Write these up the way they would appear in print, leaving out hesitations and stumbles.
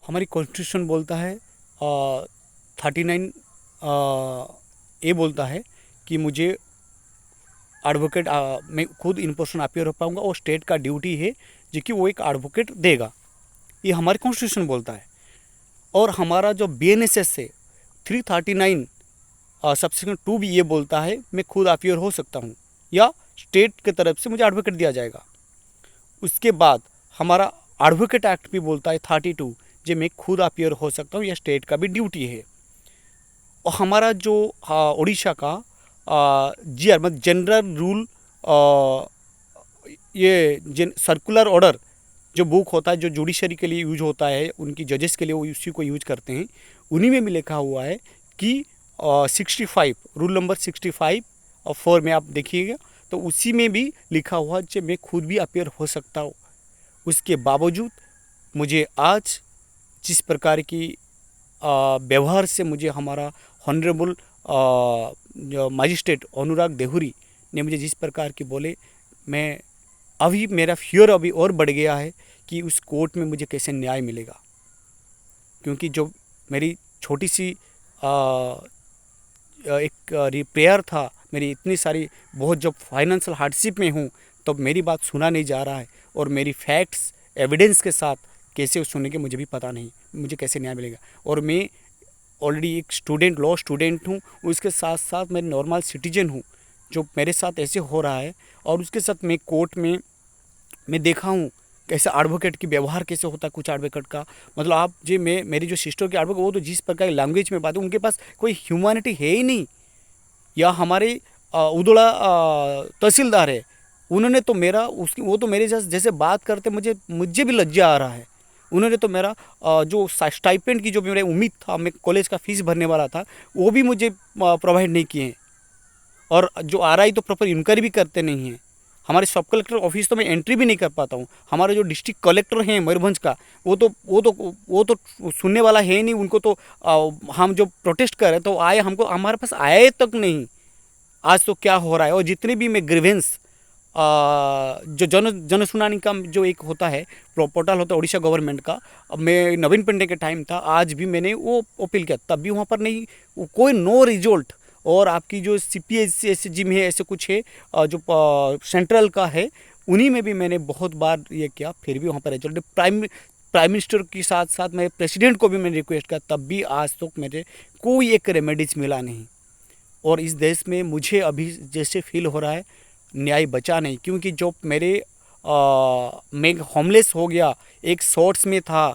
हमारी कॉन्स्टिट्यूशन बोलता है 39 ए बोलता है कि मुझे एडवोकेट मैं खुद इन पर्सन अपीयर हो पाऊँगा और स्टेट का ड्यूटी है जो कि वो एक एडवोकेट देगा। ये हमारी कॉन्स्टिट्यूशन बोलता है। और हमारा जो BNSS है 339 सबसेक्शन 2 भी ये बोलता है मैं खुद अपीयर हो सकता हूँ या स्टेट की तरफ से मुझे एडवोकेट दिया जाएगा। उसके बाद हमारा एडवोकेट एक्ट भी बोलता है 32 जो मैं खुद अपीयर हो सकता हूँ या स्टेट का भी ड्यूटी है। और हमारा जो उड़ीसा का GR मतलब जनरल रूल ये सर्कुलर ऑर्डर जो बुक होता है जो जुडिशरी के लिए यूज होता है उनकी जजेस के लिए वो उसी को यूज करते हैं। उन्हीं में भी लिखा हुआ है कि 65 रूल नंबर 65 और 4 में आप देखिएगा तो उसी में भी लिखा हुआ है कि मैं खुद भी अपीयर हो सकता हूँ। उसके बावजूद मुझे आज जिस प्रकार की व्यवहार से मुझे हमारा हॉनरेबल मजिस्ट्रेट अनुराग देहुरी ने मुझे जिस प्रकार की बोले, मैं अभी मेरा फियर अभी और बढ़ गया है कि उस कोर्ट में मुझे कैसे न्याय मिलेगा। क्योंकि जो मेरी छोटी सी एक प्रेयर था, मेरी इतनी सारी बहुत जब फाइनेंशियल हार्डशिप में हूँ तब मेरी बात सुना नहीं जा रहा है और मेरी फैक्ट्स एविडेंस के साथ कैसे सुनेंगे मुझे भी पता नहीं, मुझे कैसे न्याय मिलेगा। और मैं ऑलरेडी एक स्टूडेंट लॉ स्टूडेंट हूँ, उसके साथ साथ मैं नॉर्मल सिटीजन हूँ। जो मेरे साथ ऐसे हो रहा है और उसके साथ मैं कोर्ट में मैं देखा हूँ कैसे एडवोकेट की व्यवहार कैसे होता है। कुछ एडवोकेट का मतलब आप जी मेरी जो सिस्टर के एडवोकेट वो तो जिस प्रकार की लैंग्वेज में बात है उनके पास कोई ह्यूमैनिटी है ही नहीं। या हमारे उदड़ा तहसीलदार है, उन्होंने तो मेरा उसकी वो तो मेरे जैसे बात करते मुझे भी लज्जा आ रहा है। उन्होंने तो मेरा जो स्टाइपेंड की जो मेरा उम्मीद था, मैं कॉलेज का फीस भरने वाला था, वो भी मुझे प्रोवाइड नहीं किए। और जो RI तो प्रॉपर इंक्वायरी भी करते नहीं हैं। हमारे सब कलेक्टर ऑफिस तो मैं एंट्री भी नहीं कर पाता हूँ। हमारे जो डिस्ट्रिक्ट कलेक्टर हैं मयूरभंज का वो तो सुनने वाला है नहीं। उनको तो हम जो प्रोटेस्ट कर रहे तो आए, हमको हमारे पास आए तक नहीं। आज तो क्या हो रहा है। और जितने भी मैं ग्रीवेंस जो जन सुनानी का जो एक होता है पोर्टल होता है उड़ीसा गवर्नमेंट का, अब मैं नवीन पंडे के टाइम था, आज भी मैंने वो अपील किया तब भी वहाँ पर नहीं, कोई नो रिजल्ट। और आपकी जो CPSC में है ऐसे कुछ है जो सेंट्रल का है, उन्हीं में भी मैंने बहुत बार ये किया, फिर भी वहाँ पर रिजल्ट। प्राइम मिनिस्टर के साथ साथ मैं प्रेसिडेंट को भी मैंने रिक्वेस्ट किया, तब भी आज तक मेरे कोई एक रेमेडीज मिला नहीं। और इस देश में मुझे अभी जैसे फील हो रहा है न्याय बचा नहीं। क्योंकि जो मैं होमलेस हो गया, एक शॉर्ट्स में था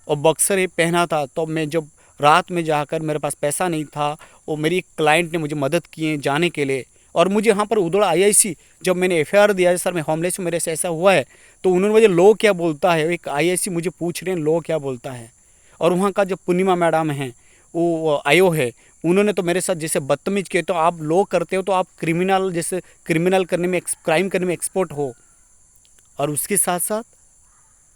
और बक्सर ही पहना था, तो मैं जब रात में जाकर मेरे पास पैसा नहीं था और मेरी एक क्लाइंट ने मुझे मदद किए जाने के लिए। और मुझे यहाँ पर उदड़ा IIC जब मैंने FIR दिया सर मैं होमलेस हूँ, मेरे से ऐसा हुआ है, तो उन्होंने मुझे लॉ क्या बोलता है, एक IIC मुझे पूछ रहे हैं लॉ क्या बोलता है। और वहाँ का जो पूर्णिमा मैडम हैं वो आयो है, उन्होंने तो मेरे साथ जैसे बदतमीज किए। तो आप लॉ करते हो तो आप क्रिमिनल जैसे क्रिमिनल करने में क्राइम करने में एक्सपर्ट हो। और उसके साथ साथ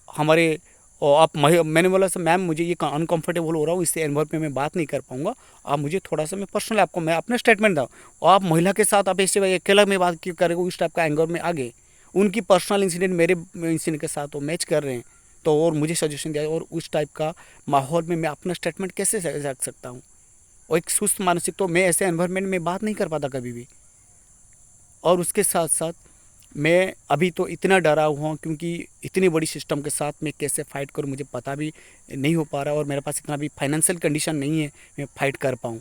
हमारे मैंने बोला सर मैम मुझे ये अनकंफर्टेबल हो रहा हूँ, इससे एनवायरमेंट में मैं बात नहीं कर पाऊंगा, आप मुझे थोड़ा सा मैं पर्सनल आपको मैं अपना स्टेटमेंट दूँ। और आप महिला के साथ आप ऐसे अकेला में बात क्यों करेंगे, उस टाइप का एंगर में आ गए। उनकी पर्सनल इंसिडेंट मेरे इंसिडेंट के साथ वो मैच कर रहे हैं, तो और मुझे सजेशन दिया। और उस टाइप का माहौल में मैं अपना स्टेटमेंट कैसे रख सकता हूँ। और एक सुस्त मानसिक, तो मैं ऐसे एनवायरमेंट में बात नहीं कर पाता कभी भी। और उसके साथ साथ मैं अभी तो इतना डरा हुआ हूँ क्योंकि इतनी बड़ी सिस्टम के साथ मैं कैसे फ़ाइट करूँ मुझे पता भी नहीं हो पा रहा। और मेरे पास इतना भी फाइनेंशियल कंडीशन नहीं है मैं फ़ाइट कर पाऊँ।